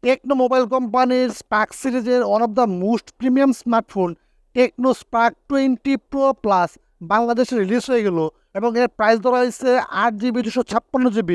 Techno mobile কোম্পানির spark সিরিজের one of the most premium smartphone Tecno Spark 20 Pro+ বাংলাদেশে release হয়ে গেল এবং এর প্রাইস ধরা হয়েছে 8 GB 256 GB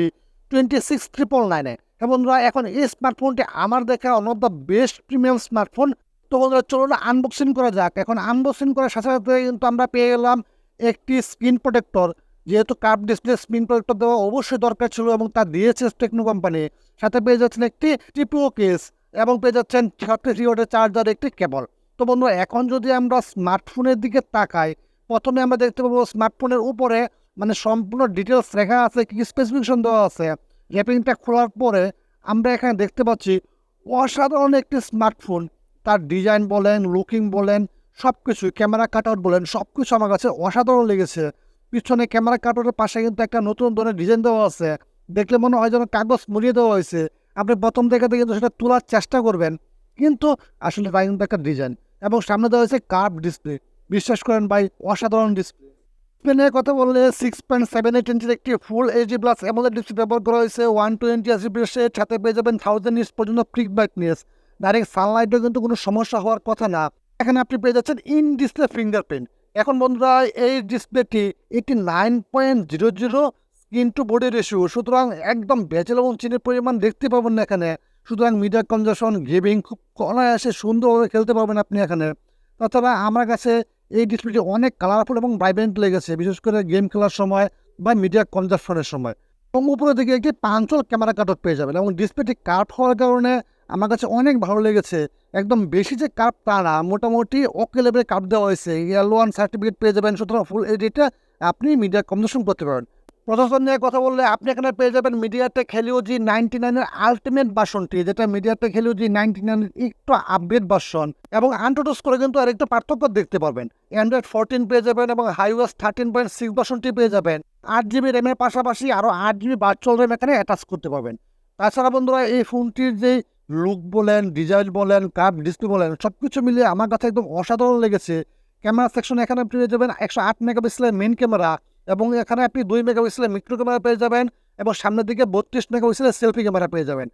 26,999 এবং বন্ধুরা এখন এই স্মার্টফোনটি আমার দেখা one of the best premium smartphone. তো বন্ধুরা চলুন আনবক্সিং করা যাক। এখন আনবক্সিং করার সাথে সাথে কিন্তু আমরা পেয়ে গেলাম একটি স্ক্রিন প্রোটেক্টর, যেহেতু কার্ভ ডিসপ্লে স্ক্রিন প্রোটেক্টর দেওয়া অবশ্যই দরকার ছিল এবং তা দিয়েছে টেকনো কোম্পানি। সাথে পেয়ে যাচ্ছেন একটি টিপিও কেস এবং পেয়ে যাচ্ছেন 33 ওয়াটের চার্জার একটি কেবল। তো বন্ধুরা এখন যদি আমরা স্মার্টফোনের দিকে তাকাই, প্রথমে আমরা দেখতে পাবো স্মার্টফোনের উপরে মানে সম্পূর্ণ ডিটেলস লেখা আছে, কি স্পেসিফিকেশন দেওয়া আছে। র্যাপিংটা খোলার পরে আমরা এখানে দেখতে পাচ্ছি অসাধারণ একটি স্মার্টফোন। তার ডিজাইন বলেন, লুকিং বলেন, সব কিছু, ক্যামেরা কাটআউট বলেন, সব কিছু আমার কাছে অসাধারণ লেগেছে। পিছনে ক্যামেরা কাটআউটের পাশে কিন্তু একটা নতুন ধরনের ডিজাইন দেওয়া আছে, দেখলে মনে হয় যেন কাগজ মুড়িয়ে দেওয়া হয়েছে। আপনি প্রথম দেখাতে কিন্তু সেটা তোলার চেষ্টা করবেন, কিন্তু আসলে ভাই কিন্তু একটা ডিজাইন। এবং সামনে দেওয়া হয়েছে কার্ভ ডিসপ্লে, বিশ্বাস করেন ভাই অসাধারণ ডিসপ্লে। ডিসপ্লে কথা বললে 6.78 ইঞ্চির একটি full HD plus AMOLED display ব্যবহার করা হয়েছে 120 রিফ্রেশের সাথে পেয়ে যাবেন 1000 নিটস পর্যন্ত পিক ব্রাইটনেস। ডাইরেক্ট সানলাইটেও কিন্তু কোনো সমস্যা হওয়ার কথা না। এখানে আপনি পেয়ে যাচ্ছেন ইন ডিসপ্লে ফিঙ্গারপ্রিন্ট। এখন বন্ধুরা এই ডিসপ্লেটি 89.00 স্ক্রিন টু বডি রেশিও, সুতরাং একদম ভেজাল এবং চিনির পরিমাণ দেখতে পাবেন না এখানে। সুতরাং মিডিয়া কনজাকশন, গেমিং খুব অনায়াসে সুন্দরভাবে খেলতে পারবেন আপনি এখানে। তাছাড়া আমার কাছে এই ডিসপ্লেটি অনেক কালারফুল এবং ভাইব্রেন্ট লেগেছে, বিশেষ করে গেম খেলার সময় বা মিডিয়া কনজাকশনের সময়। এবং উপরে দিকে একটি পাঞ্চল ক্যামেরা কাটআউট পেয়ে যাবেন এবং ডিসপ্লেটি কার্ভ হওয়ার কারণে আমার কাছে অনেক ভালো লেগেছে। একদম বেশি যে কার্ভ তা না, মোটামুটি ওকে লেভেলে কার্ভ দেওয়া হয়েছে। L1 সার্টিফিকেট পেয়ে যাবেন, সুতরাং ফুল এইচডিটা আপনি মিডিয়া কনজাকশন করতে পারেন। প্রসেসর নিয়ে কথা বললে আপনি এখানে পেয়ে যাবেন মিডিয়াটেক হেলিও G99 আলটিমেট ভার্সনটি, যেটা মিডিয়াটেক হেলিও G99 একটু আপডেট ভার্সন। এবং আনটোটোস করে কিন্তু আরেকটা পার্থক্য দেখতে পারবেন। অ্যান্ড্রয়েড 14 পেয়ে যাবেন এবং iOS 13.6 ভার্সনটি পেয়ে যাবেন। 8 GB র্যামের পাশাপাশি আরও 8 GB ভার্চুয়াল র্যাম এখানে অ্যাটাচ করতে পারবেন। তাছাড়া বন্ধুরা এই ফোনটির যে লুক বলেন, ডিজাইন বলেন, কার্ভ ডিসপ্লে বলেন, সব কিছু মিলিয়ে আমার কাছে একদম অসাধারণ লেগেছে। ক্যামেরা সেকশনে এখানে পেয়ে যাবেন 108 মেগাপিক্সেলের মেইন ক্যামেরা এবং এখানে আপনি 2 মেগাপিক্সেলের মিক্রো ক্যামেরা পেয়ে যাবেন এবং সামনের দিকে 32 মেগাপিক্সেলের সেলফি ক্যামেরা পেয়ে যাবেন।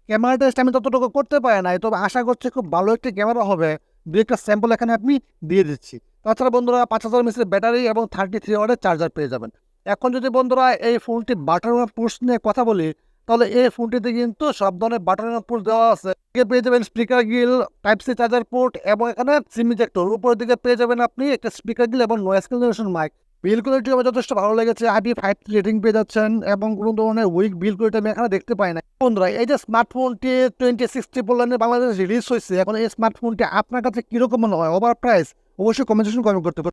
ক্যামেরা টেস্ট আমি ততটুকু করতে পারি নাই, তবে আশা করছি খুব ভালো একটি ক্যামেরা হবে। দু একটা স্যাম্পল এখানে আপনি দিয়ে দিচ্ছি। তাছাড়া বন্ধুরা 5000 mAh ব্যাটারি এবং 33 ওয়াটের চার্জার পেয়ে যাবেন। এখন যদি বন্ধুরা এই ফোনটি বাটন পুশ নিয়ে কথা বলি, তাহলে এই ফোনটিতে কিন্তু সব ধরনের বাটন পুশ দেওয়া আছে। পেয়ে যাবেন speaker grill, type C charger port এবং এখানে সিম ইজেক্টর। উপরের দিকে পেয়ে যাবেন আপনি একটা স্পিকার গিল এবং noise cancellation mic. Build quality আমার যথেষ্ট ভালো লেগেছে, IP5 রেটিং পেয়ে যাচ্ছেন এবং কোনো ধরনের উইক বিল কোয়ালিটি আমি এখানে দেখতে পাই না। বন্ধুরা এই যে স্মার্টফোনটি 2060 বাংলাদেশে রিলিজ হয়েছে, এখন এই স্মার্টফোনটি আপনার কাছে কিরকম মনে হয়? Over price? অবশ্যই কমেন্ট সেকশনে কমেন্ট করতে পারেন।